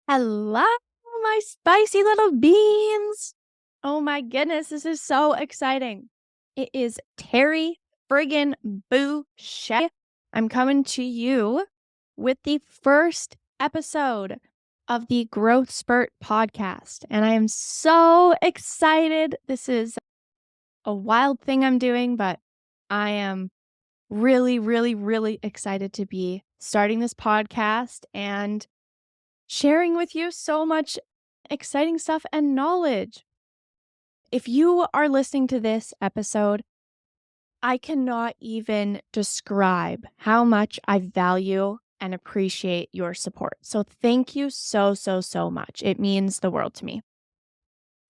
Hello, my spicy little beans. Oh my goodness, this is so exciting. It is Terry friggin' Boucher. I'm coming to you with the first episode of the Growth Spurt podcast, and I am so excited. This is a wild thing I'm doing, but I am really, really, really excited to be starting this podcast and sharing with you so much exciting stuff and knowledge. If you are listening to this episode, I cannot even describe how much I value and appreciate your support. So thank you so, so, so much. It means the world to me.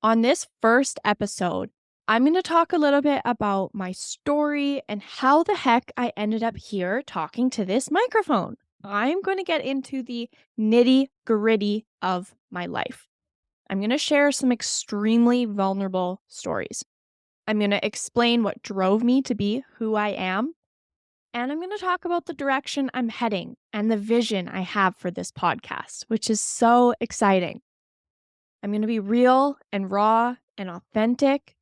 On this first episode, I'm going to talk a little bit about my story and how the heck I ended up here talking to this microphone. I'm going to get into the nitty-gritty of my life. I'm going to share some extremely vulnerable stories. I'm going to explain what drove me to be who I am. And I'm going to talk about the direction I'm heading and the vision I have for this podcast, which is so exciting. I'm going to be real and raw and authentic,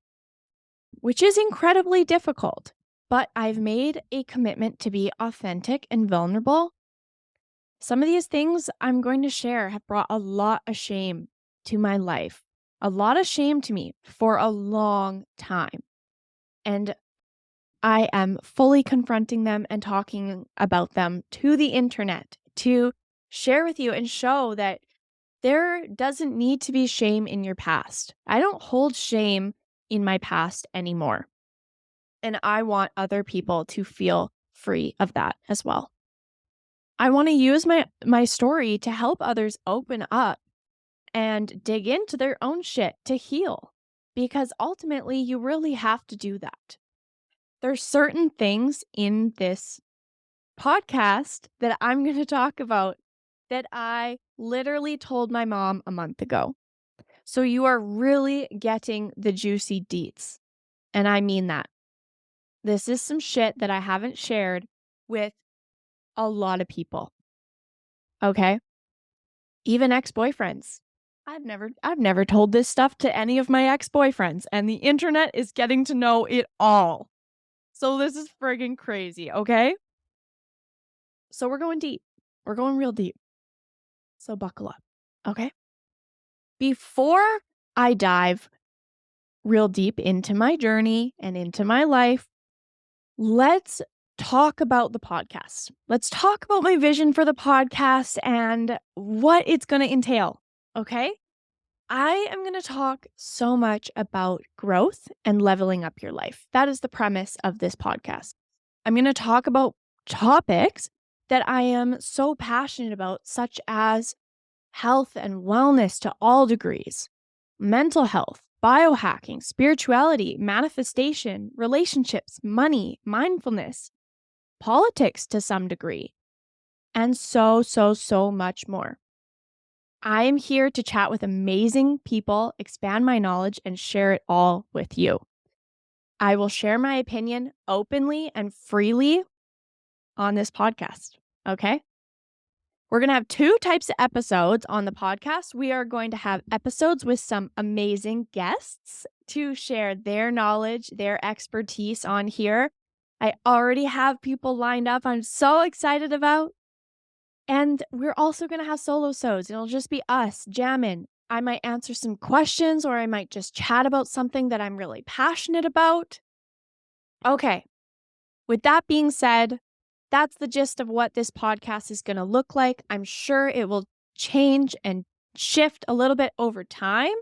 which is incredibly difficult, but I've made a commitment to be authentic and vulnerable. Some of these things I'm going to share have brought a lot of shame to my life, a lot of shame to me for a long time. And I am fully confronting them and talking about them to the internet to share with you and show that there doesn't need to be shame in your past. I don't hold shame in my past anymore. And I want other people to feel free of that as well. I want to use my story to help others open up and dig into their own shit to heal, because ultimately you really have to do that. There's certain things in this podcast that I'm going to talk about that I literally told my mom a month ago. So you are really getting the juicy deets. And I mean that. This is some shit that I haven't shared with a lot of people. Okay? Even ex-boyfriends. I've never told this stuff to any of my ex-boyfriends, and the internet is getting to know it all. So this is friggin' crazy, okay? So we're going deep. We're going real deep. So buckle up, okay? Before I dive real deep into my journey and into my life, let's talk about the podcast. Let's talk about my vision for the podcast and what it's going to entail, okay? I am going to talk so much about growth and leveling up your life. That is the premise of this podcast. I'm going to talk about topics that I am so passionate about, such as health and wellness to all degrees, mental health, biohacking, spirituality, manifestation, relationships, money, mindfulness, politics to some degree, and so, so, so much more. I am here to chat with amazing people, expand my knowledge, and share it all with you. I will share my opinion openly and freely on this podcast, okay? We're going to have two types of episodes on the podcast. We are going to have episodes with some amazing guests to share their knowledge, their expertise on here. I already have people lined up I'm so excited about. And we're also going to have solo shows. It'll just be us jamming. I might answer some questions, or I might just chat about something that I'm really passionate about. Okay. With that being said, that's the gist of what this podcast is going to look like. I'm sure it will change and shift a little bit over time,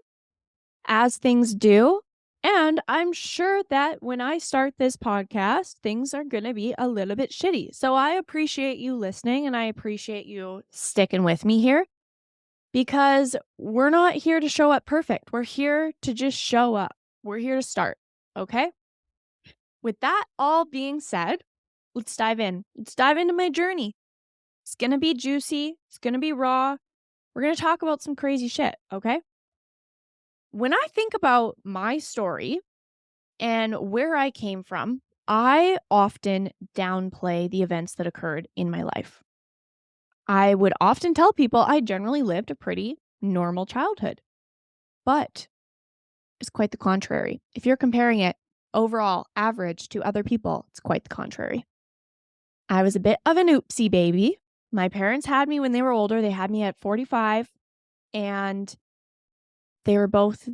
as things do. And I'm sure that when I start this podcast, things are going to be a little bit shitty. So I appreciate you listening, and I appreciate you sticking with me here, because we're not here to show up perfect. We're here to just show up. We're here to start. Okay? With that all being said, let's dive in. Let's dive into my journey. It's going to be juicy. It's going to be raw. We're going to talk about some crazy shit. Okay? When I think about my story and where I came from, I often downplay the events that occurred in my life. I would often tell people I generally lived a pretty normal childhood, but it's quite the contrary. If you're comparing it overall average to other people, it's quite the contrary. I was a bit of an oopsie baby. My parents had me when they were older. They had me at 45, and they were both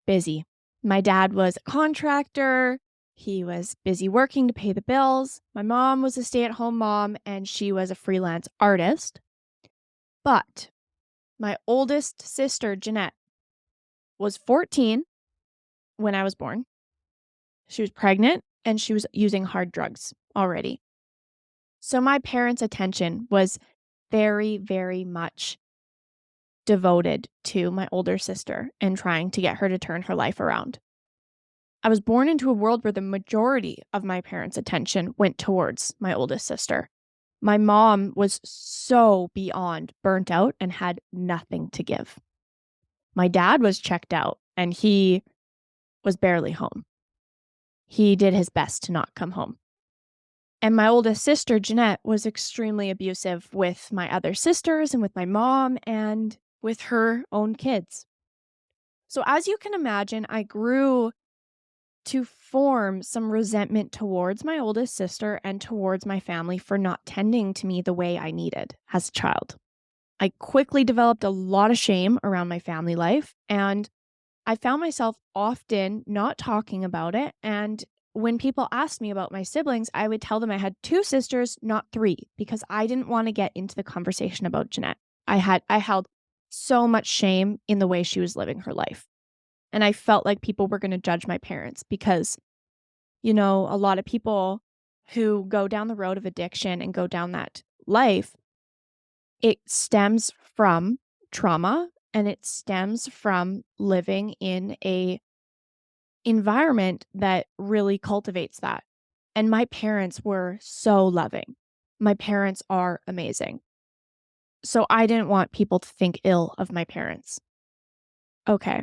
busy. My dad was a contractor. He was busy working to pay the bills. My mom was a stay-at-home mom, and she was a freelance artist. But my oldest sister, Jeanette, was 14 when I was born. She was pregnant, and she was using hard drugs already. So my parents' attention was very, very much devoted to my older sister and trying to get her to turn her life around. I was born into a world where the majority of my parents' attention went towards my oldest sister. My mom was so beyond burnt out and had nothing to give. My dad was checked out, and he was barely home. He did his best to not come home. And my oldest sister, Jeanette, was extremely abusive with my other sisters and with my mom and with her own kids. So as you can imagine, I grew to form some resentment towards my oldest sister and towards my family for not tending to me the way I needed as a child. I quickly developed a lot of shame around my family life, and I found myself often not talking about it. And when people asked me about my siblings, I would tell them I had 2 sisters, not 3, because I didn't want to get into the conversation about Jeanette. I held so much shame in the way she was living her life. And I felt like people were going to judge my parents because, a lot of people who go down the road of addiction and go down that life, it stems from trauma, and it stems from living in a environment that really cultivates that. And my parents were so loving. My parents are amazing. So I didn't want people to think ill of my parents. Okay.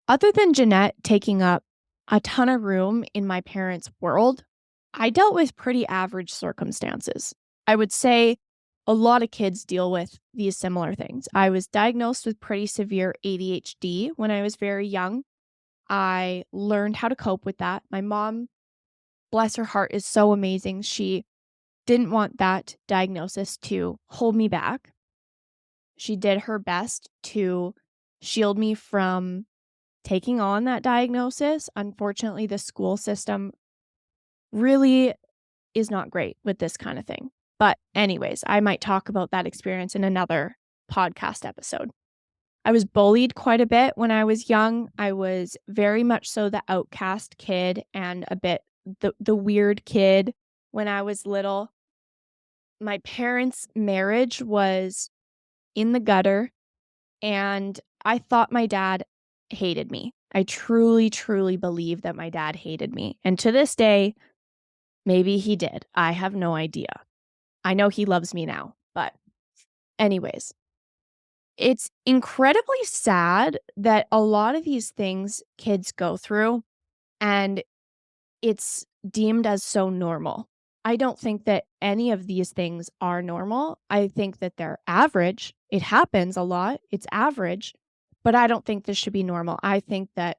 Other than Jeanette taking up a ton of room in my parents' world, I dealt with pretty average circumstances. I would say a lot of kids deal with these similar things. I was diagnosed with pretty severe ADHD when I was very young. I learned how to cope with that. My mom, bless her heart, is so amazing. She didn't want that diagnosis to hold me back. She did her best to shield me from taking on that diagnosis. Unfortunately, the school system really is not great with this kind of thing. But anyways, I might talk about that experience in another podcast episode. I was bullied quite a bit when I was young. I was very much so the outcast kid and a bit the weird kid when I was little. My parents' marriage was in the gutter, and I thought my dad hated me. I truly, truly believe that my dad hated me. And to this day, maybe he did. I have no idea. I know he loves me now, but anyways, it's incredibly sad that a lot of these things kids go through, and it's deemed as so normal. I don't think that any of these things are normal. I think that they're average. It happens a lot. It's average, but I don't think this should be normal. I think that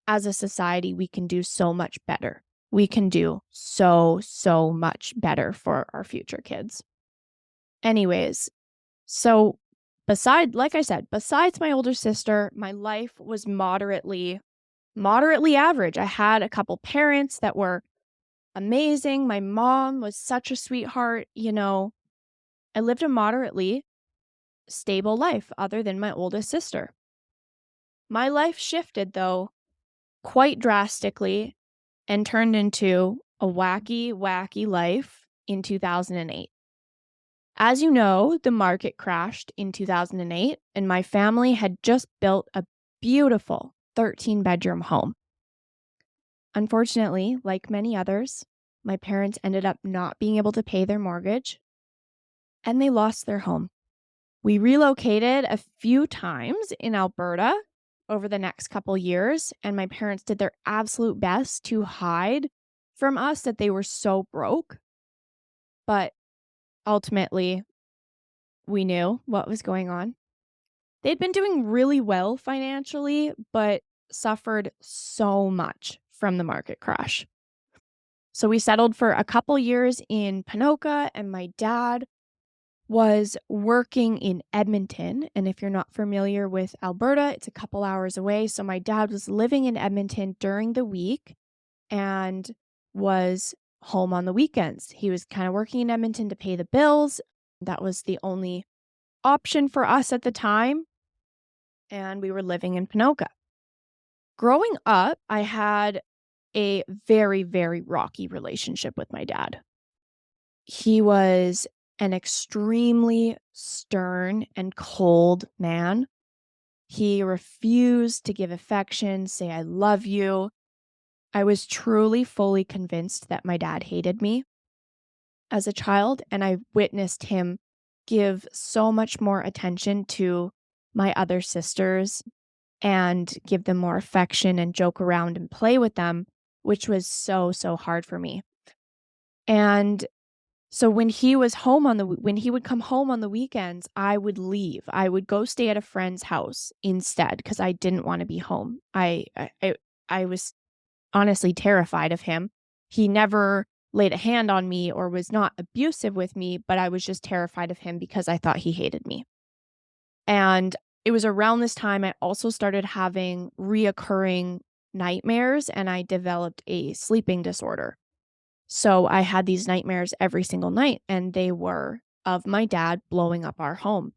as a society, we can do so much better. We can do so, so much better for our future kids. Anyways, so like I said, besides my older sister, my life was moderately average. I had a couple parents that were amazing. My mom was such a sweetheart. I lived a moderately stable life other than my oldest sister. My life shifted, though, quite drastically and turned into a wacky, wacky life in 2008. As you know, the market crashed in 2008, and my family had just built a beautiful 13-bedroom home. Unfortunately, like many others, my parents ended up not being able to pay their mortgage, and they lost their home. We relocated a few times in Alberta over the next couple years, and my parents did their absolute best to hide from us that they were so broke. But ultimately, we knew what was going on. They'd been doing really well financially, but suffered so much from the market crash. So we settled for a couple years in Ponoka, and my dad was working in Edmonton. And if you're not familiar with Alberta, it's a couple hours away. So my dad was living in Edmonton during the week and was home on the weekends. He was kind of working in Edmonton to pay the bills. That was the only option for us at the time. And we were living in Ponoka. Growing up, I had a very, very rocky relationship with my dad. He was an extremely stern and cold man. He refused to give affection, say, I love you. I was truly, fully convinced that my dad hated me as a child, and I witnessed him give so much more attention to my other sisters and give them more affection and joke around and play with them, which was so, so hard for me. And so when he would come home on the weekends, I would leave. I would go stay at a friend's house instead because I didn't want to be home. I was honestly terrified of him. He never laid a hand on me or was not abusive with me, but I was just terrified of him because I thought he hated me. And it was around this time I also started having reoccurring nightmares, and I developed a sleeping disorder. So I had these nightmares every single night, and they were of my dad blowing up our home.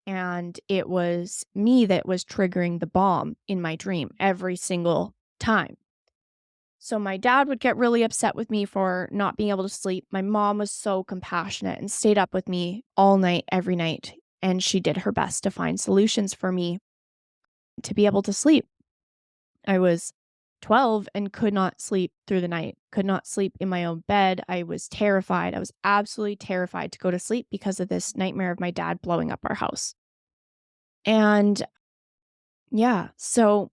And it was me that was triggering the bomb in my dream every single time. So my dad would get really upset with me for not being able to sleep. My mom was so compassionate and stayed up with me all night, every night. And she did her best to find solutions for me to be able to sleep. I was 12 and could not sleep through the night, could not sleep in my own bed. I was terrified. I was absolutely terrified to go to sleep because of this nightmare of my dad blowing up our house. And yeah, so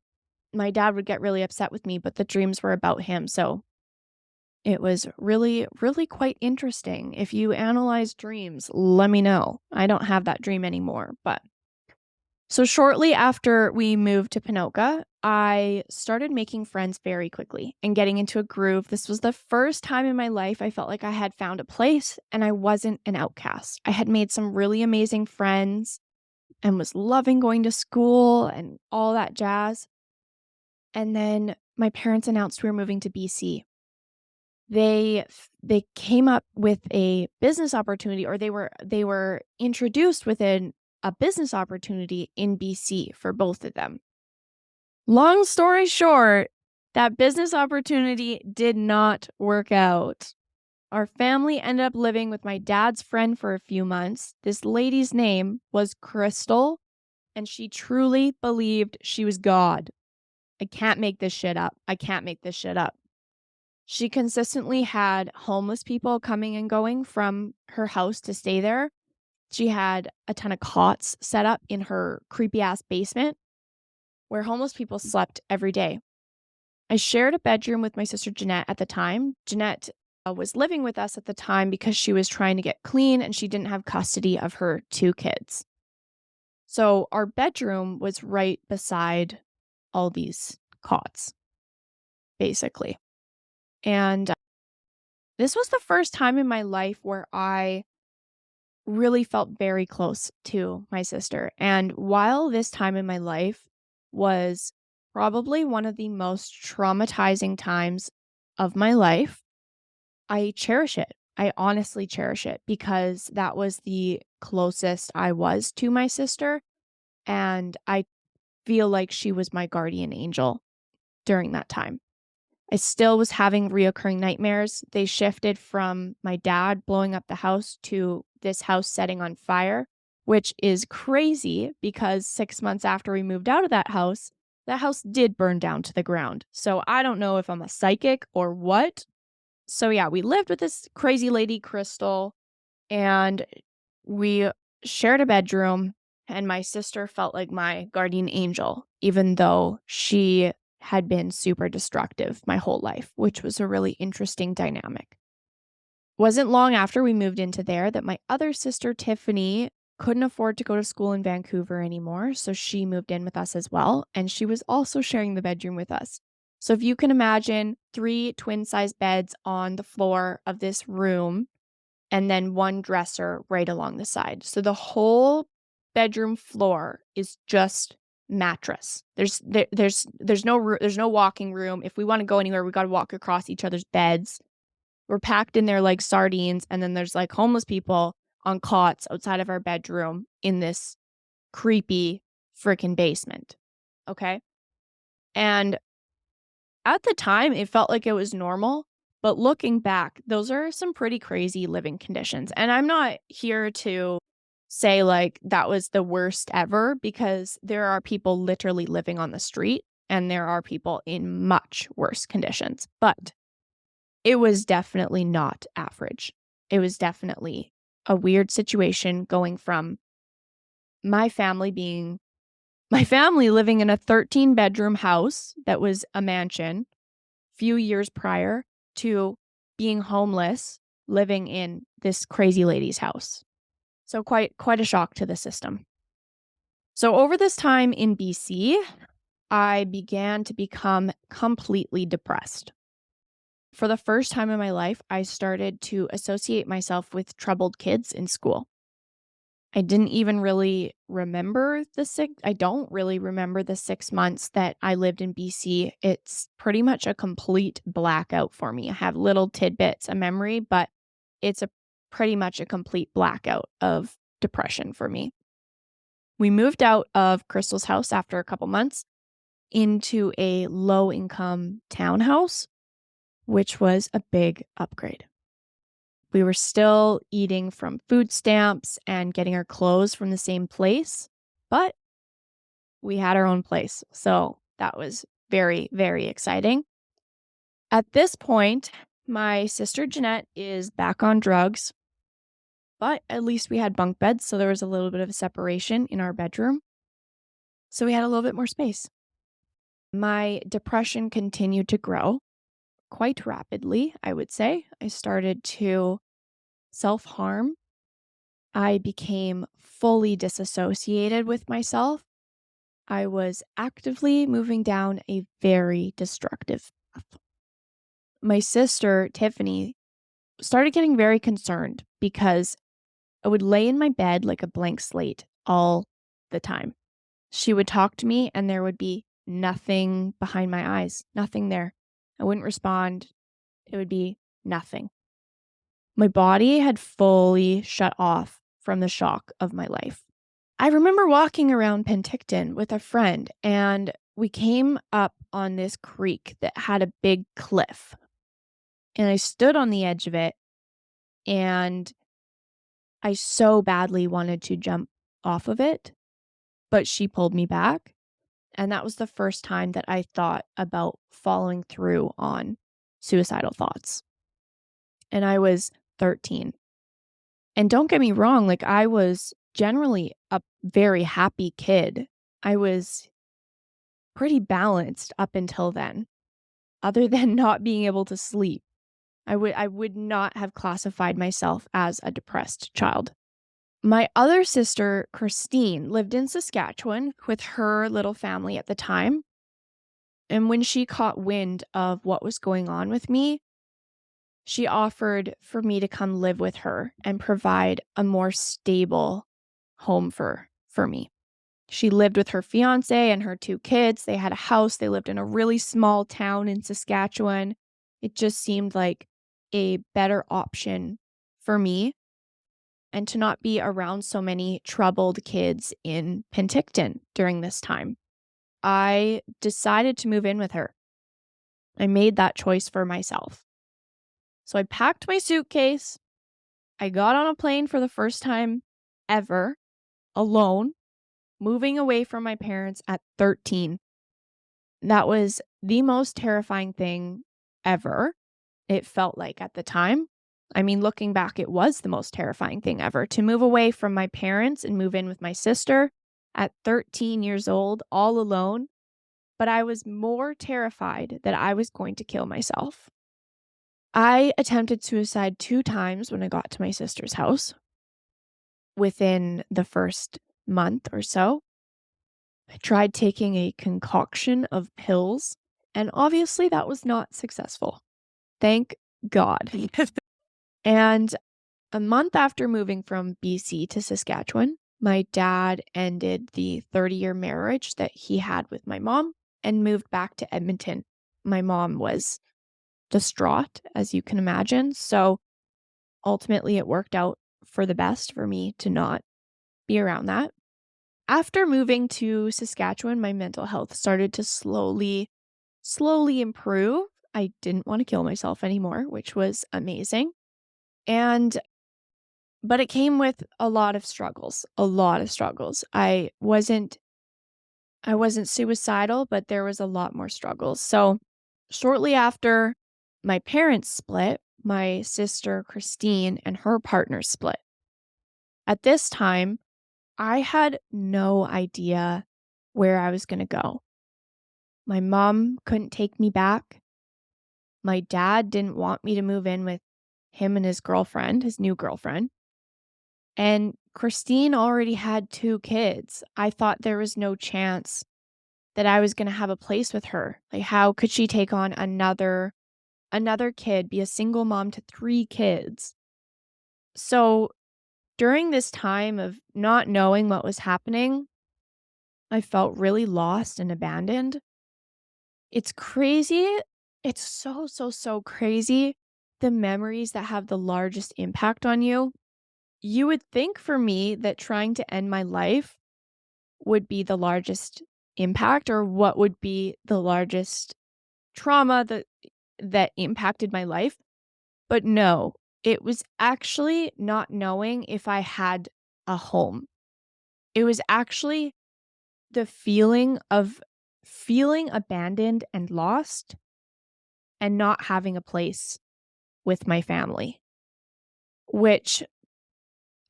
my dad would get really upset with me, but the dreams were about him. So it was really, really quite interesting. If you analyze dreams, let me know. I don't have that dream anymore, but so shortly after we moved to Ponoka, I started making friends very quickly and getting into a groove. This was the first time in my life I felt like I had found a place and I wasn't an outcast. I had made some really amazing friends and was loving going to school and all that jazz. And then my parents announced we were moving to BC. They came up with a business opportunity, or they were introduced within a business opportunity in BC for both of them. Long story short, that business opportunity did not work out. Our family ended up living with my dad's friend for a few months. This lady's name was Crystal, and she truly believed she was God. I can't make this shit up. I can't make this shit up. She consistently had homeless people coming and going from her house to stay there. She had a ton of cots set up in her creepy-ass basement where homeless people slept every day. I shared a bedroom with my sister Jeanette at the time. Jeanette was living with us at the time because she was trying to get clean and she didn't have custody of her 2 kids. So our bedroom was right beside all these cots, basically. And this was the first time in my life where I really felt very close to my sister. And while this time in my life was probably one of the most traumatizing times of my life, I cherish it. I honestly cherish it because that was the closest I was to my sister. And I feel like she was my guardian angel during that time. I still was having reoccurring nightmares. They shifted from my dad blowing up the house to this house setting on fire, which is crazy because 6 months after we moved out of that house did burn down to the ground. So I don't know if I'm a psychic or what. So yeah, we lived with this crazy lady, Crystal, and we shared a bedroom, and my sister felt like my guardian angel, even though she had been super destructive my whole life, which was a really interesting dynamic. Wasn't long after we moved into there that my other sister, Tiffany, couldn't afford to go to school in Vancouver anymore, so she moved in with us as well, and she was also sharing the bedroom with us. So if you can imagine 3 twin-size beds on the floor of this room and then one dresser right along the side. So the whole bedroom floor is just mattress. There's no walking room. If we wanna go anywhere, we gotta walk across each other's beds. We're packed in there like sardines, and then there's, like, homeless people on cots outside of our bedroom in this creepy frickin' basement, okay? And at the time, it felt like it was normal, but looking back, those are some pretty crazy living conditions, and I'm not here to say, like, that was the worst ever because there are people literally living on the street, and there are people in much worse conditions, but it was definitely not average. It was definitely a weird situation going from my family being my family living in a 13-bedroom house that was a mansion few years prior to being homeless, living in this crazy lady's house. So quite a shock to the system. So over this time in BC, I began to become completely depressed. For the first time in my life, I started to associate myself with troubled kids in school. I didn't even really remember I don't really remember the 6 months that I lived in BC. It's pretty much a complete blackout for me. I have little tidbits of memory, but it's a pretty much a complete blackout of depression for me. We moved out of Crystal's house after a couple months into a low-income townhouse, which was a big upgrade. We were still eating from food stamps and getting our clothes from the same place, but we had our own place. So that was very, very exciting. At this point, my sister Jeanette is back on drugs, but at least we had bunk beds. So there was a little bit of a separation in our bedroom. So we had a little bit more space. My depression continued to grow quite rapidly, I would say. I started to self-harm. I became fully disassociated with myself. I was actively moving down a very destructive path. My sister, Tiffany, started getting very concerned because I would lay in my bed like a blank slate all the time. She would talk to me and there would be nothing behind my eyes, nothing there. I wouldn't respond. It would be nothing. My body had fully shut off from the shock of my life. I remember walking around Penticton with a friend, and we came up on this creek that had a big cliff. And I stood on the edge of it, and I so badly wanted to jump off of it, but she pulled me back. And that was the first time that I thought about following through on suicidal thoughts. And I was 13. And don't get me wrong, like, I was generally a very happy kid. I was pretty balanced up until then, other than not being able to sleep. I would not have classified myself as a depressed child. My other sister, Christine, lived in Saskatchewan with her little family at the time. And when she caught wind of what was going on with me, she offered for me to come live with her and provide a more stable home for me. She lived with her fiance and her 2 kids. They had a house. They lived in a really small town in Saskatchewan. It just seemed like a better option for me and to not be around so many troubled kids in Penticton during this time. I decided to move in with her. I made that choice for myself. So I packed my suitcase. I got on a plane for the first time ever, alone, moving away from my parents at 13. That was the most terrifying thing ever. It felt like at the time. I mean, looking back, it was the most terrifying thing ever to move away from my parents and move in with my sister at 13 years old, all alone. But I was more terrified that I was going to kill myself. I attempted suicide 2 times when I got to my sister's house. within the first month or so. I tried taking a concoction of pills, and obviously that was not successful. Thank God. And a month after moving from BC to Saskatchewan, my dad ended the 30-year marriage that he had with my mom and moved back to Edmonton. My mom was distraught, as you can imagine. So ultimately, it worked out for the best for me to not be around that. After moving to Saskatchewan, my mental health started to slowly improve. I didn't want to kill myself anymore, which was amazing. And but it came with a lot of struggles, a lot of struggles. I wasn't suicidal, but there was a lot more struggles. So, shortly after my parents split, my sister Christine and her partner split. At this time, I had no idea where I was going to go. My mom couldn't take me back. My dad didn't want me to move in with him and his girlfriend, his new girlfriend. And Christine already had 2 kids. I thought there was no chance that I was going to have a place with her. Like, how could she take on another kid, be a single mom to 3 kids? So, during this time of not knowing what was happening, I felt really lost and abandoned. It's crazy. It's so crazy, the memories that have the largest impact on you. You would think for me that trying to end my life would be the largest impact, or what would be the largest trauma that impacted my life. But no, it was actually not knowing if I had a home. It was actually the feeling of feeling abandoned and lost and not having a place with my family, which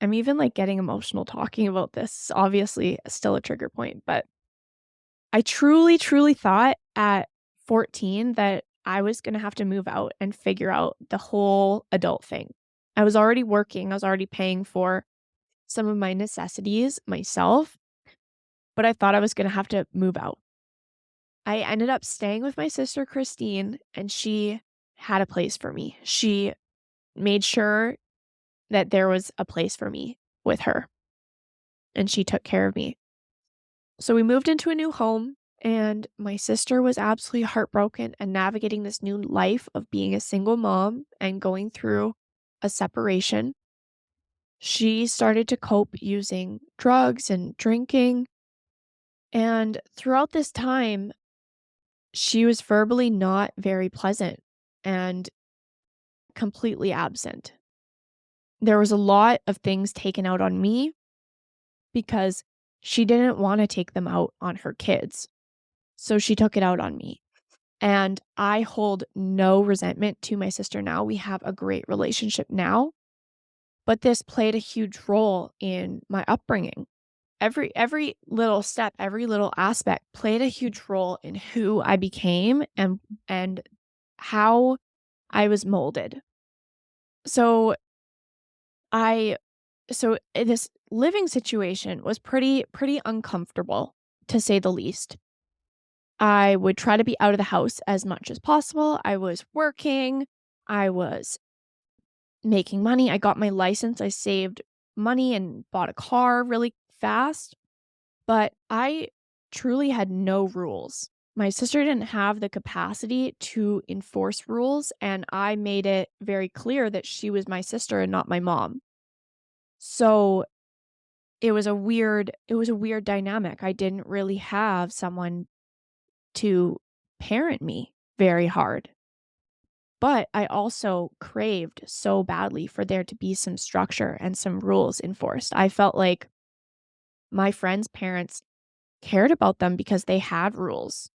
I'm even like getting emotional talking about this. Obviously, still a trigger point, but I truly thought at 14 that I was going to have to move out and figure out the whole adult thing. I was already working, I was already paying for some of my necessities myself, but I thought I was going to have to move out. I ended up staying with my sister Christine, and she had a place for me. She made sure that there was a place for me with her, and she took care of me. So we moved into a new home, and my sister was absolutely heartbroken and navigating this new life of being a single mom and going through a separation. She started to cope using drugs and drinking. And throughout this time, she was verbally not very pleasant and completely absent. There was a lot of things taken out on me because she didn't want to take them out on her kids. So she took it out on me. And I hold no resentment to my sister now. We have a great relationship now. But this played a huge role in my upbringing. Every little step, every little aspect played a huge role in who I became and how I was molded. So I this living situation was pretty uncomfortable, to say the least. I would try to be out of the house as much as possible. I was working, I was making money. I got my license. I saved money and bought a car really fast, but I truly had no rules. My sister didn't have the capacity to enforce rules, and I made it very clear that she was my sister and not my mom. So it was a weird dynamic. I didn't really have someone to parent me very hard. But I also craved so badly for there to be some structure and some rules enforced. I felt like my friends' parents cared about them because they had rules.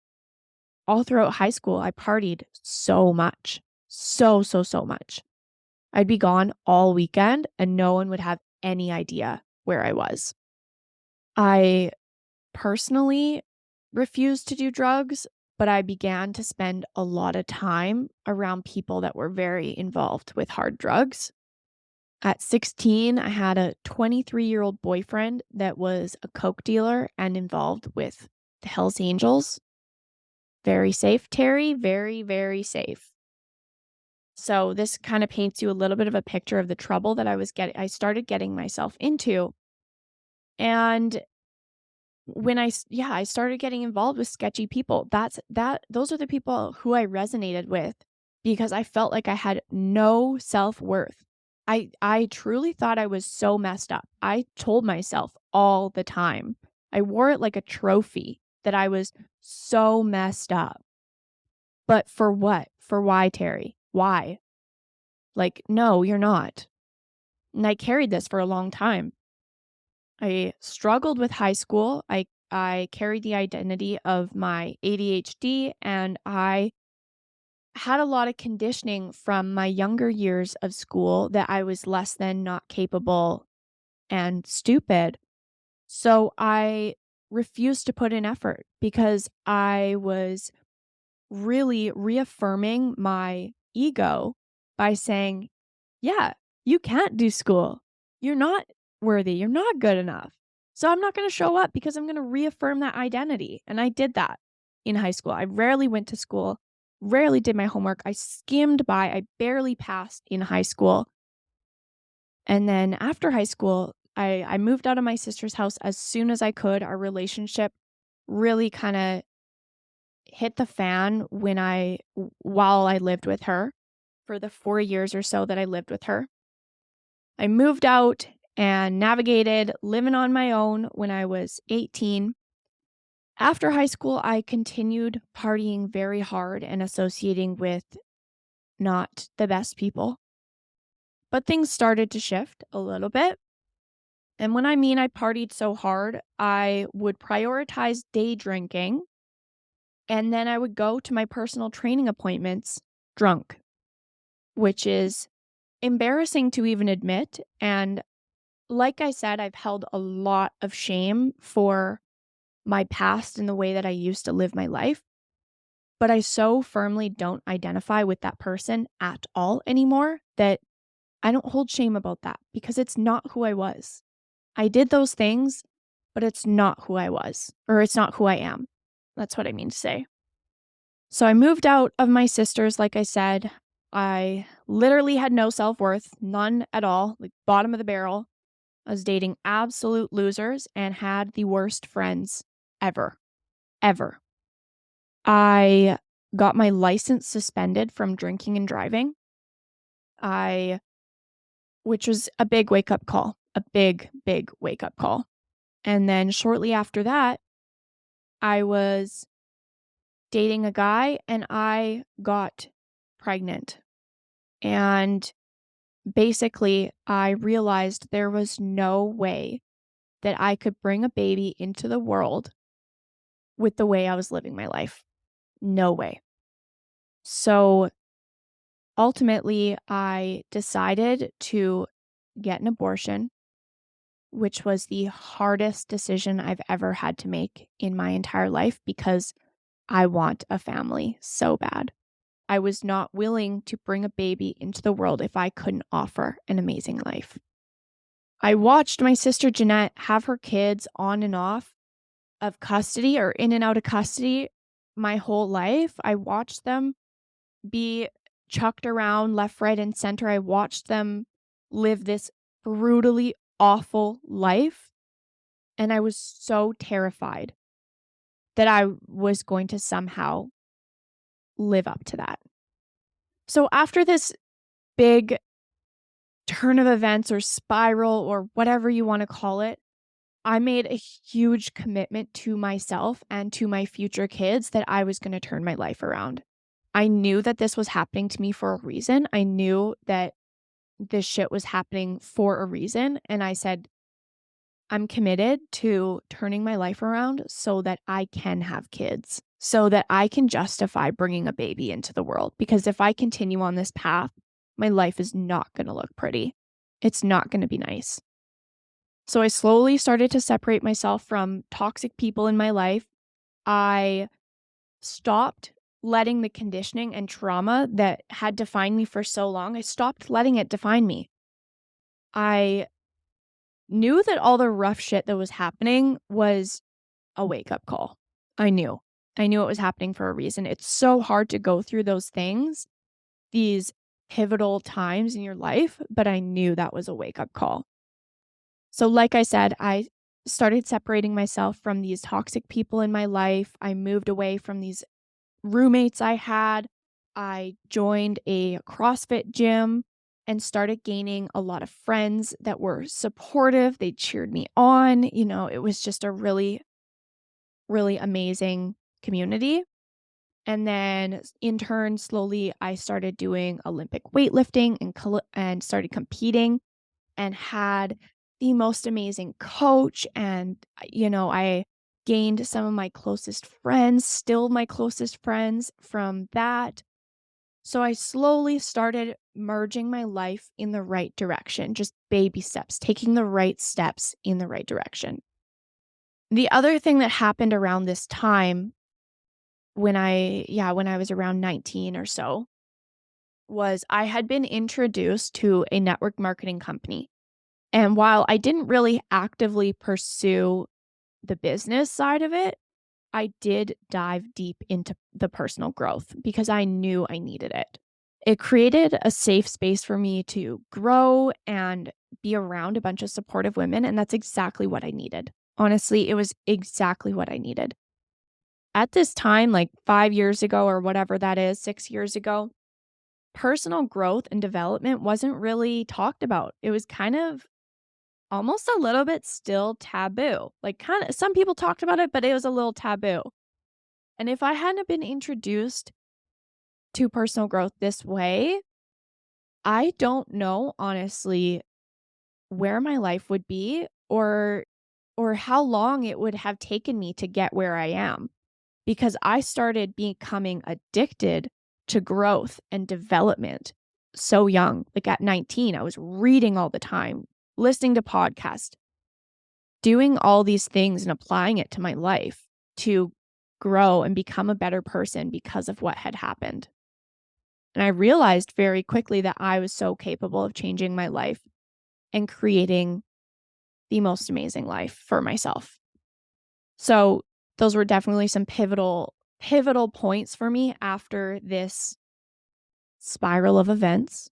All throughout high school, I partied so much. So much. I'd be gone all weekend and no one would have any idea where I was. I personally refused to do drugs, but I began to spend a lot of time around people that were very involved with hard drugs. At 16, I had a 23-year-old boyfriend that was a coke dealer and involved with the Hells Angels. Very safe, Terry, very, very safe. So this kind of paints you a little bit of a picture of the trouble that I started getting myself into. And I started getting involved with sketchy people. Those are the people who I resonated with because I felt like I had no self-worth. I truly thought I was so messed up. I told myself all the time. I wore it like a trophy that I was so messed up. But for what? For why, Terry? Why? Like, no, you're not. And I carried this for a long time. I struggled with high school. I carried the identity of my ADHD, and I had a lot of conditioning from my younger years of school that I was less than, not capable, and stupid. So I refused to put in effort because I was really reaffirming my ego by saying, yeah, you can't do school. You're not worthy. You're not good enough. So I'm not going to show up because I'm going to reaffirm that identity. And I did that in high school. I rarely went to school, rarely did my homework. I skimmed by. I barely passed in high school. And then after high school, I moved out of my sister's house as soon as I could. Our relationship really kind of hit the fan while I lived with her for the 4 years or so that I lived with her. I moved out and navigated living on my own when I was 18. After high school, I continued partying very hard and associating with not the best people. But things started to shift a little bit. And when I mean I partied so hard, I would prioritize day drinking, and then I would go to my personal training appointments drunk, which is embarrassing to even admit. And like I said, I've held a lot of shame for my past and the way that I used to live my life. But I so firmly don't identify with that person at all anymore that I don't hold shame about that because it's not who I was. I did those things, but it's not who I was, or it's not who I am. That's what I mean to say. So I moved out of my sister's, like I said. I literally had no self-worth, none at all, like bottom of the barrel. I was dating absolute losers and had the worst friends ever, ever. I got my license suspended from drinking and driving. Which was a big wake-up call, a big, big wake-up call. And then shortly after that, I was dating a guy and I got pregnant. And basically, I realized there was no way that I could bring a baby into the world with the way I was living my life. No way. So ultimately, I decided to get an abortion, which was the hardest decision I've ever had to make in my entire life because I want a family so bad. I was not willing to bring a baby into the world if I couldn't offer an amazing life. I watched my sister Jeanette have her kids on and off of custody or in and out of custody my whole life. I watched them be chucked around left, right, and center. I watched them live this brutally awful life. And I was so terrified that I was going to somehow live up to that. So after this big turn of events or spiral or whatever you want to call it, I made a huge commitment to myself and to my future kids that I was going to turn my life around. I knew that this was happening to me for a reason. I knew that this shit was happening for a reason. And I said, I'm committed to turning my life around so that I can have kids, so that I can justify bringing a baby into the world. Because if I continue on this path, my life is not going to look pretty. It's not going to be nice. So I slowly started to separate myself from toxic people in my life. I stopped letting the conditioning and trauma that had defined me for so long, I stopped letting it define me. I knew that all the rough shit that was happening was a wake-up call. I knew. I knew it was happening for a reason. It's so hard to go through those things, these pivotal times in your life, but I knew that was a wake-up call. So like I said, I started separating myself from these toxic people in my life. I moved away from these roommates I had. I joined a CrossFit gym and started gaining a lot of friends that were supportive. They cheered me on. It was just a really, really amazing community. And then in turn, slowly, I started doing Olympic weightlifting and started competing and had the most amazing coach. And, I gained some of my closest friends, still my closest friends from that. So I slowly started merging my life in the right direction, just baby steps, taking the right steps in the right direction. The other thing that happened around this time when I was around 19 or so was I had been introduced to a network marketing company. And while I didn't really actively pursue the business side of it, I did dive deep into the personal growth because I knew I needed it. It created a safe space for me to grow and be around a bunch of supportive women, and that's exactly what I needed. Honestly, it was exactly what I needed. At this time, like 5 years ago or whatever that is, 6 years ago, personal growth and development wasn't really talked about. It was kind of almost a little bit still taboo. Like, kinda some people talked about it, but it was a little taboo. And if I hadn't been introduced to personal growth this way, I don't know, honestly, where my life would be or how long it would have taken me to get where I am, because I started becoming addicted to growth and development so young. Like, at 19, I was reading all the time, listening to podcasts, doing all these things and applying it to my life to grow and become a better person because of what had happened. And I realized very quickly that I was so capable of changing my life and creating the most amazing life for myself. So those were definitely some pivotal points for me after this spiral of events.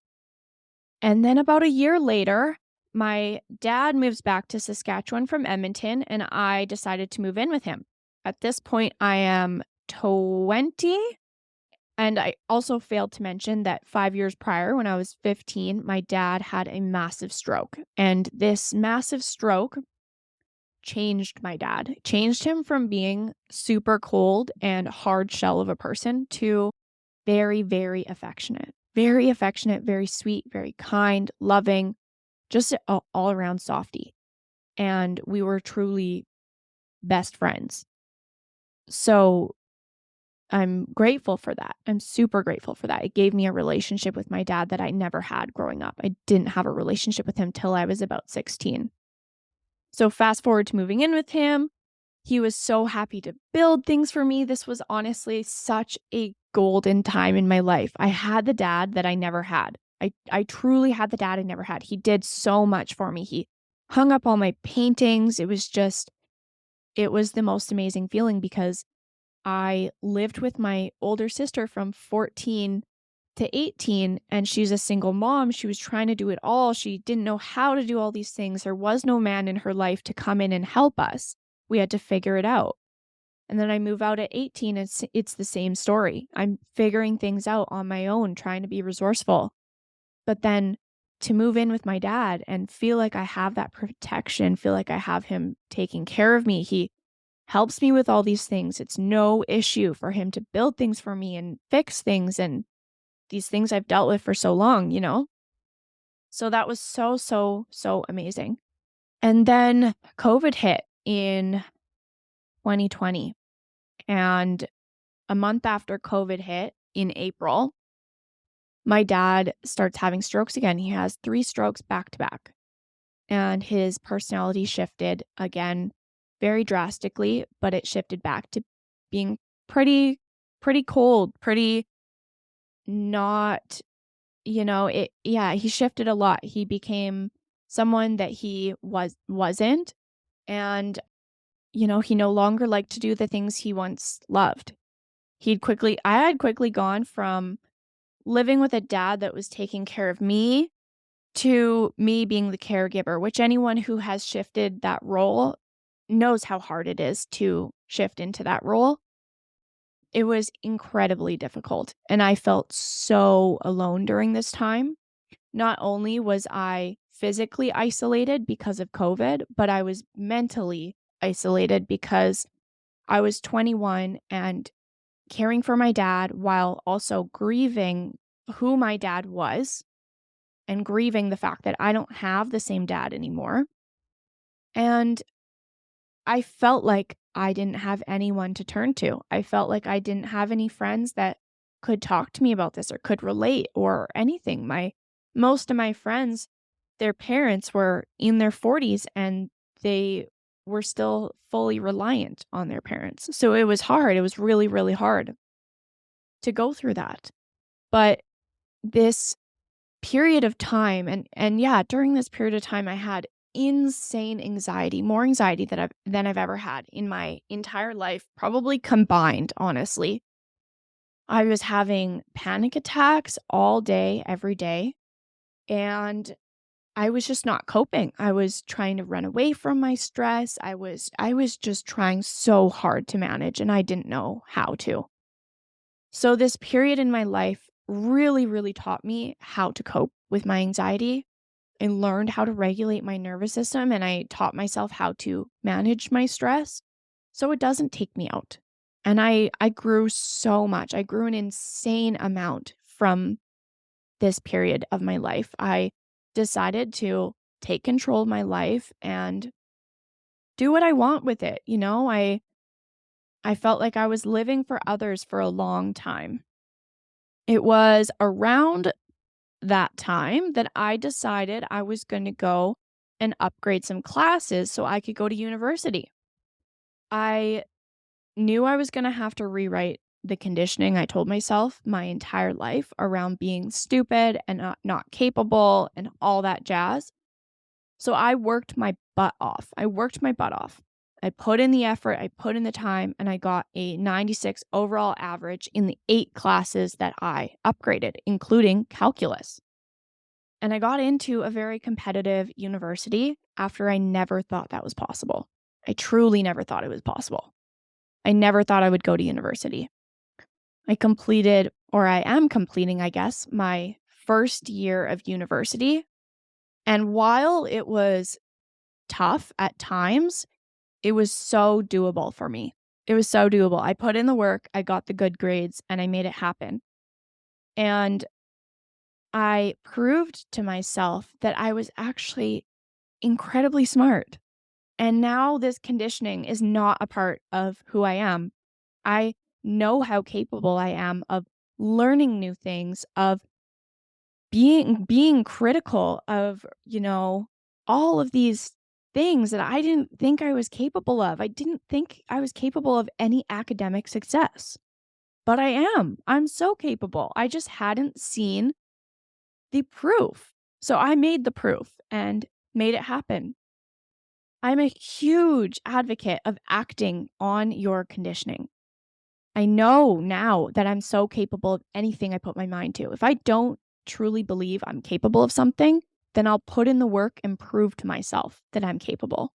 And then about a year later, my dad moves back to Saskatchewan from Edmonton, and I decided to move in with him. At this point, I am 20. And I also failed to mention that 5 years prior, when I was 15, my dad had a massive stroke. And this massive stroke changed my dad, changed him from being super cold and hard shell of a person to very, very affectionate, very sweet, very kind, loving, just a all around softie. And we were truly best friends. So I'm grateful for that. I'm super grateful for that. It gave me a relationship with my dad that I never had growing up. I didn't have a relationship with him till I was about 16. So fast forward to moving in with him. He was so happy to build things for me. This was honestly such a golden time in my life. I had the dad that I never had. I truly had the dad I never had. He did so much for me. He hung up all my paintings. It was the most amazing feeling because I lived with my older sister from 14 to 18, and she's a single mom. She was trying to do it all. She didn't know how to do all these things. There was no man in her life to come in and help us. We had to figure it out. And then I move out at 18. It's the same story. I'm figuring things out on my own, trying to be resourceful. But then to move in with my dad and feel like I have that protection, feel like I have him taking care of me. He helps me with all these things. It's no issue for him to build things for me and fix things and these things I've dealt with for so long? So that was so, so, so amazing. And then COVID hit in 2020. And a month after COVID hit in April, my dad starts having strokes again. He has 3 strokes back to back. And his personality shifted again very drastically, but it shifted back to being pretty cold, pretty not, he shifted a lot. He became someone that he wasn't, and, he no longer liked to do the things he once loved. I had quickly gone from living with a dad that was taking care of me to me being the caregiver, which anyone who has shifted that role knows how hard it is to shift into that role. It was incredibly difficult, and I felt so alone during this time. Not only was I physically isolated because of COVID, but I was mentally isolated because I was 21 and caring for my dad while also grieving who my dad was and grieving the fact that I don't have the same dad anymore. And I felt like I didn't have anyone to turn to. I felt like I didn't have any friends that could talk to me about this or could relate or anything. Most of my friends, their parents were in their 40s and they were still fully reliant on their parents. So it was hard. It was really, really hard to go through that. But this period of time and yeah, during this period of time I had insane anxiety, more anxiety than I've ever had in my entire life, probably combined, honestly. I was having panic attacks all day, every day, and I was just not coping. I was trying to run away from my stress. I was just trying so hard to manage and I didn't know how to. So this period in my life really, really taught me how to cope with my anxiety. I learned how to regulate my nervous system and I taught myself how to manage my stress so it doesn't take me out. And I grew so much. I grew an insane amount from this period of my life. I decided to take control of my life and do what I want with it. I felt like I was living for others for a long time. It was around that time that I decided I was going to go and upgrade some classes so I could go to university. I knew I was going to have to rewrite the conditioning I told myself my entire life around being stupid and not capable and all that jazz. So I worked my butt off. I worked my butt off. I put in the effort, I put in the time, and I got a 96 overall average in the 8 classes that I upgraded, including calculus. And I got into a very competitive university after I never thought that was possible. I truly never thought it was possible. I never thought I would go to university. I completed, or I am completing, I guess, my first year of university. And while it was tough at times, it was so doable for me. It was so doable. I put in the work, I got the good grades, and I made it happen. And I proved to myself that I was actually incredibly smart. And now this conditioning is not a part of who I am. I know how capable I am of learning new things, of being critical of, all of these things that I didn't think I was capable of. I didn't think I was capable of any academic success. But I am. I'm so capable. I just hadn't seen the proof. So I made the proof and made it happen. I'm a huge advocate of acting on your conditioning. I know now that I'm so capable of anything I put my mind to. If I don't truly believe I'm capable of something, then I'll put in the work and prove to myself that I'm capable.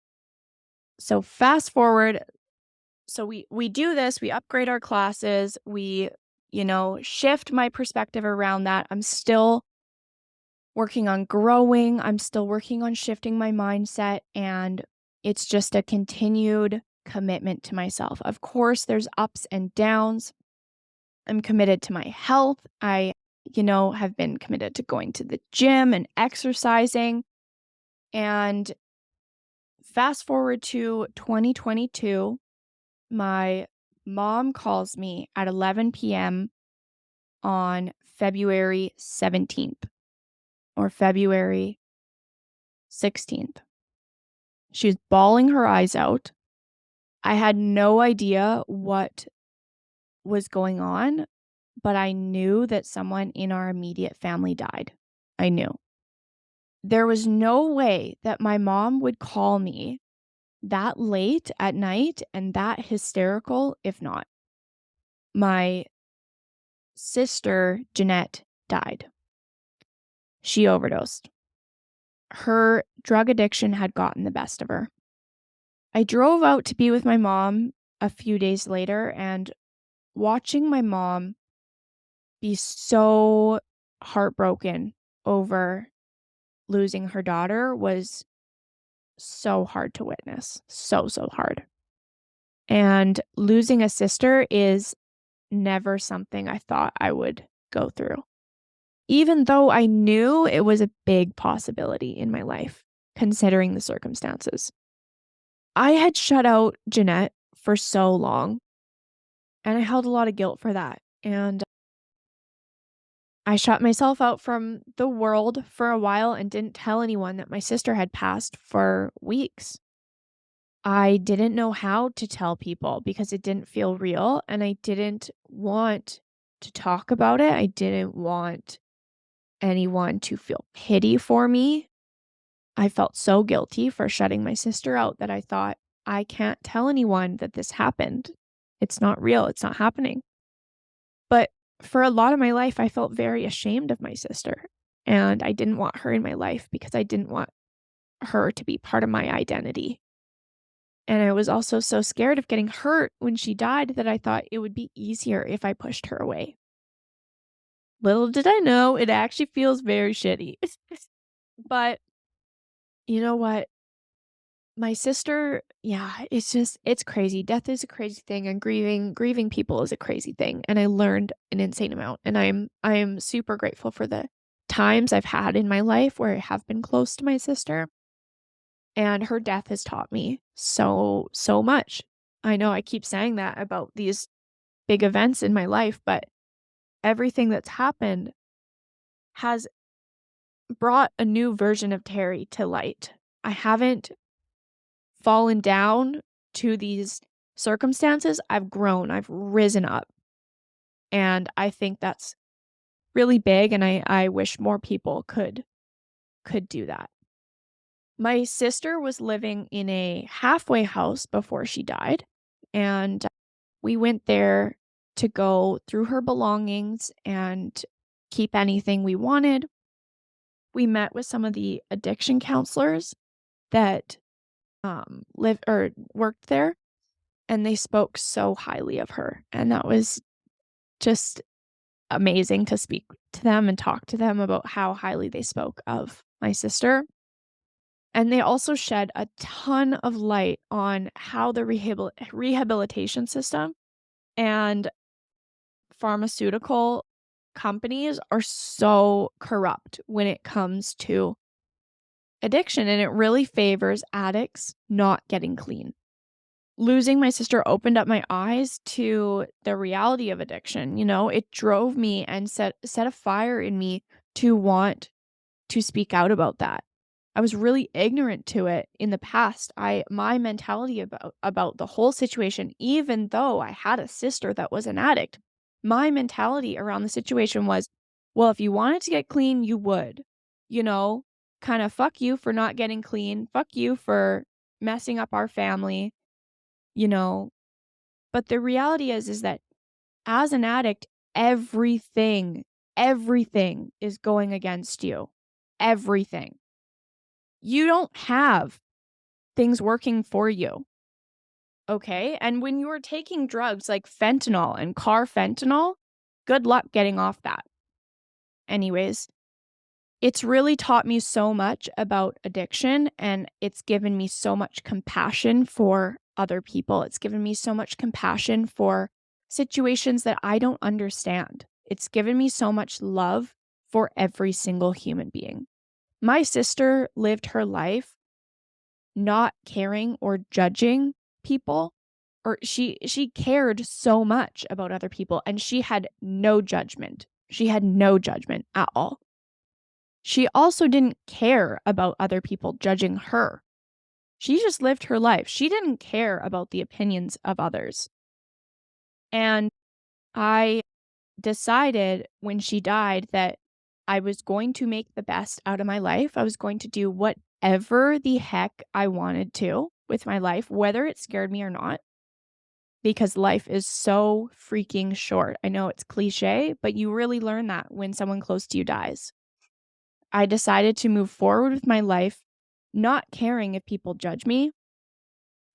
So fast forward. So we do this, we upgrade our classes, we, shift my perspective around that. I'm still working on growing, I'm still working on shifting my mindset, and it's just a continued commitment to myself. Of course, there's ups and downs. I'm committed to my health. I, have been committed to going to the gym and exercising. And fast forward to 2022, my mom calls me at 11 p.m. on February 17th or February 16th. She's bawling her eyes out. I had no idea what was going on, but I knew that someone in our immediate family died. I knew. There was no way that my mom would call me that late at night and that hysterical if not. My sister, Jeanette, died. She overdosed. Her drug addiction had gotten the best of her. I drove out to be with my mom a few days later, and watching my mom be so heartbroken over losing her daughter was so hard to witness. So, so hard. And losing a sister is never something I thought I would go through. Even though I knew it was a big possibility in my life, considering the circumstances. I had shut out Jeanette for so long, and I held a lot of guilt for that. And I shut myself out from the world for a while and didn't tell anyone that my sister had passed for weeks. I didn't know how to tell people because it didn't feel real, and I didn't want to talk about it. I didn't want anyone to feel pity for me. I felt so guilty for shutting my sister out that I thought, I can't tell anyone that this happened. It's not real. It's not happening. But for a lot of my life, I felt very ashamed of my sister. And I didn't want her in my life because I didn't want her to be part of my identity. And I was also so scared of getting hurt when she died that I thought it would be easier if I pushed her away. Little did I know, it actually feels very shitty. But you know what? My sister, yeah, it's crazy. Death is a crazy thing, and grieving people is a crazy thing, and I learned an insane amount, and I am super grateful for the times I've had in my life where I have been close to my sister, and her death has taught me so, so much. I know I keep saying that about these big events in my life, but everything that's happened has brought a new version of Terry to light. I haven't fallen down to these circumstances. I've grown, I've risen up. And I think that's really big, and I wish more people could do that. My sister was living in a halfway house before she died, and we went there to go through her belongings and keep anything we wanted. We met with some of the addiction counselors that lived or worked there, and they spoke so highly of her, and that was just amazing to speak to them and talk to them about how highly they spoke of my sister. And they also shed a ton of light on how the rehabilitation system and pharmaceutical companies are so corrupt when it comes to addiction, and it really favors addicts not getting clean. Losing my sister opened up my eyes to the reality of addiction. It drove me and set a fire in me to want to speak out about that. I was really ignorant to it in the past. My mentality about the whole situation, even though I had a sister that was an addict, my mentality around the situation was, well, if you wanted to get clean, you would. You know, kind of fuck you for not getting clean. Fuck you for messing up our family, you know. But the reality is that as an addict, everything is going against you. Everything. You don't have things working for you. Okay? And when you are taking drugs like fentanyl and carfentanil, good luck getting off that. Anyways, it's really taught me so much about addiction, and it's given me so much compassion for other people. It's given me so much compassion for situations that I don't understand. It's given me so much love for every single human being. My sister lived her life not caring or judging people, or she cared so much about other people, and she had no judgment. She had no judgment at all. She also didn't care about other people judging her. She just lived her life. She didn't care about the opinions of others. And I decided when she died that I was going to make the best out of my life. I was going to do whatever the heck I wanted to with my life, whether it scared me or not, because life is so freaking short. I know it's cliche, but you really learn that when someone close to you dies. I decided to move forward with my life, not caring if people judge me,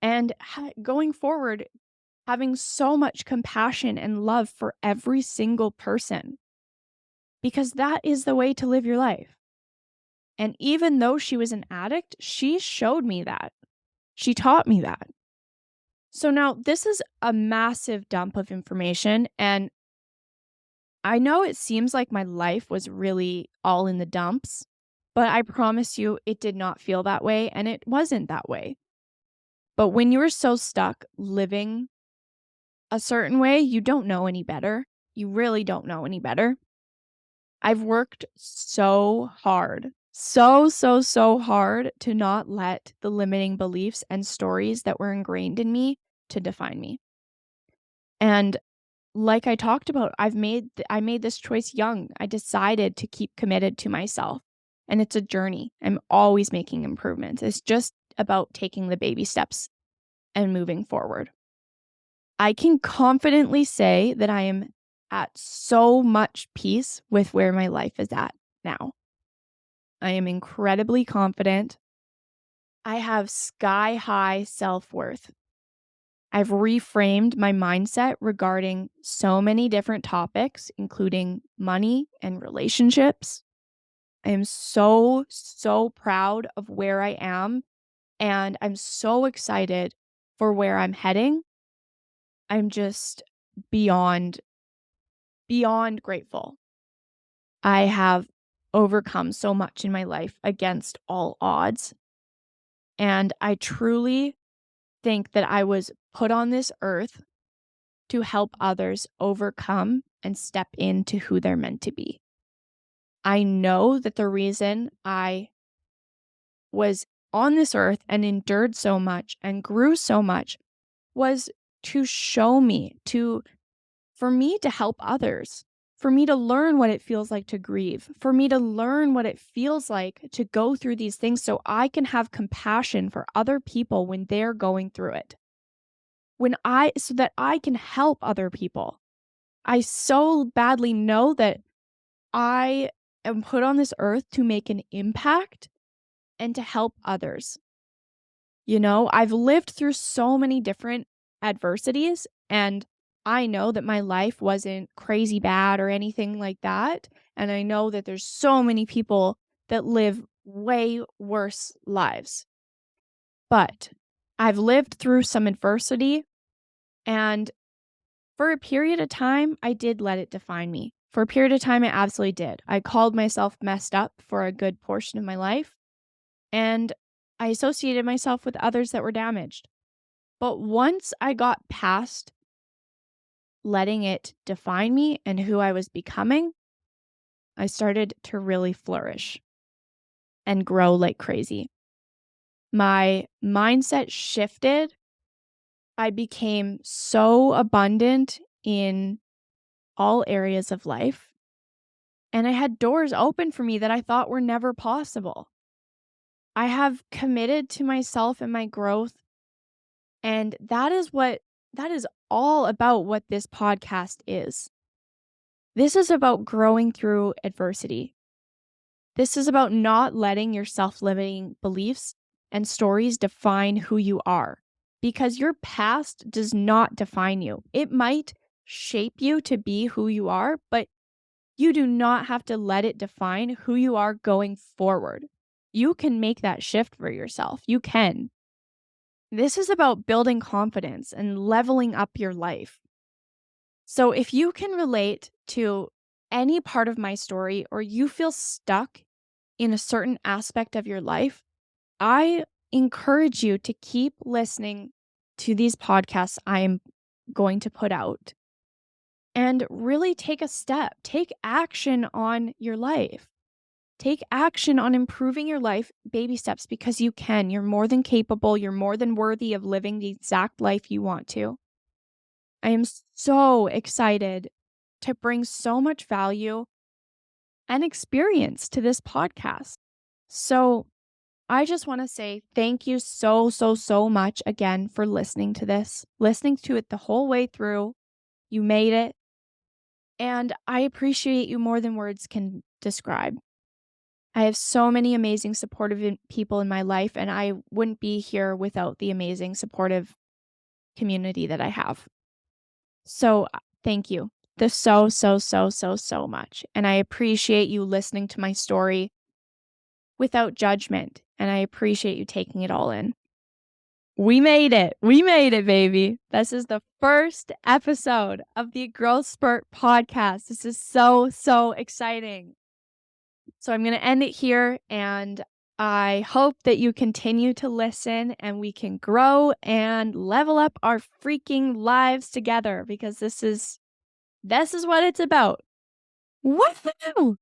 and going forward, having so much compassion and love for every single person, because that is the way to live your life. And even though she was an addict, she showed me that. She taught me that. So now this is a massive dump of information. And I know it seems like my life was really all in the dumps, but I promise you it did not feel that way. And it wasn't that way. But when you are so stuck living a certain way, you don't know any better. You really don't know any better. I've worked so hard, so hard to not let the limiting beliefs and stories that were ingrained in me to define me. And like I talked about, I made this choice young. I decided to keep committed to myself. And it's a journey. I'm always making improvements. It's just about taking the baby steps and moving forward. I can confidently say that I am at so much peace with where my life is at now. I am incredibly confident. I have sky high self-worth. I've reframed my mindset regarding so many different topics, including money and relationships. I am so proud of where I am, and I'm so excited for where I'm heading. I'm just beyond grateful. I have overcome so much in my life against all odds, and I truly think that I was put on this earth to help others overcome and step into who they're meant to be. I know that the reason I was on this earth and endured so much and grew so much was to show me, for me to help others, for me to learn what it feels like to grieve, for me to learn what it feels like to go through these things so I can have compassion for other people when they're going through it. So that I can help other people. I so badly know that I am put on this earth to make an impact and to help others. You know, I've lived through so many different adversities, and I know that my life wasn't crazy bad or anything like that. And I know that there's so many people that live way worse lives. But I've lived through some adversity, and for a period of time, I did let it define me. For a period of time, I absolutely did. I called myself messed up for a good portion of my life, and I associated myself with others that were damaged. But once I got past letting it define me and who I was becoming, I started to really flourish and grow like crazy. My mindset shifted. I became so abundant in all areas of life. And I had doors open for me that I thought were never possible. I have committed to myself and my growth. And that is all about what this podcast is. This is about growing through adversity. This is about not letting your self-limiting beliefs and stories define who you are, because your past does not define you. It might shape you to be who you are, but you do not have to let it define who you are going forward. You can make that shift for yourself. You can. This is about building confidence and leveling up your life. So if you can relate to any part of my story, or you feel stuck in a certain aspect of your life, I encourage you to keep listening to these podcasts I am going to put out and really take a step, take action on your life. Take action on improving your life, baby steps, because you can. You're more than capable. You're more than worthy of living the exact life you want to. I am so excited to bring so much value and experience to this podcast. So I just want to say thank you so, so, so much again for listening to this, listening to it the whole way through. You made it. And I appreciate you more than words can describe. I have so many amazing supportive people in my life, and I wouldn't be here without the amazing supportive community that I have. So thank you. So, so, so, so, so much. And I appreciate you listening to my story without judgment. And I appreciate you taking it all in. We made it. We made it, baby. This is the first episode of the Growth Spurt podcast. This is so, so exciting. So I'm going to end it here, and I hope that you continue to listen and we can grow and level up our freaking lives together, because this is what it's about. Woohoo!